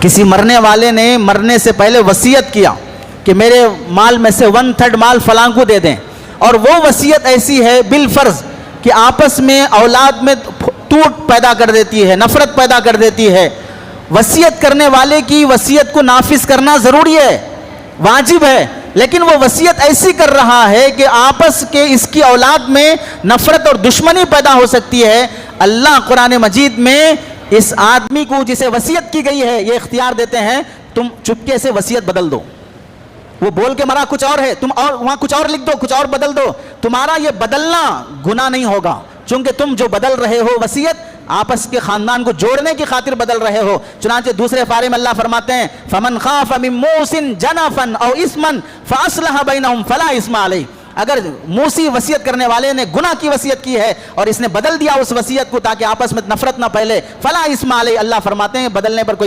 کسی مرنے والے نے مرنے سے پہلے وصیت کیا کہ میرے مال میں سے 1/3 مال فلاں کو دے دیں، اور وہ وصیت ایسی ہے بالفرض کہ آپس میں اولاد میں ٹوٹ پیدا کر دیتی ہے، نفرت پیدا کر دیتی ہے، وصیت کرنے والے کی وصیت کو نافذ کرنا ضروری ہے، واجب ہے، لیکن وہ وصیت ایسی کر رہا ہے کہ آپس کے اس کی اولاد میں نفرت اور دشمنی پیدا ہو سکتی ہے۔ اللہ قرآن مجید میں اس آدمی کو جسے وصیت کی گئی ہے یہ اختیار دیتے ہیں، تم چپکے سے وصیت بدل دو، وہ بول کے مرا کچھ اور ہے، تم اور وہاں کچھ اور لکھ دو، کچھ اور بدل دو، تمہارا یہ بدلنا گناہ نہیں ہوگا، چونکہ تم جو بدل رہے ہو وصیت آپس کے خاندان کو جوڑنے کی خاطر بدل رہے ہو۔ چنانچہ دوسرے پارے میں اللہ فرماتے ہیں فَمَنْ خَافَ مِن مُوسٍ جَنَفًا أَوْ إِثْمًا فَأَصْلَحَ بَيْنَهُمْ فَلَا إِثْمَ عَلَيْهِ۔ اگر موسی وصیت کرنے والے نے گناہ کی وصیت کی ہے اور اس نے بدل دیا اس وصیت کو تاکہ آپس میں نفرت نہ پھیلے، فلا اسم علیہ، اللہ فرماتے ہیں بدلنے پر کوئی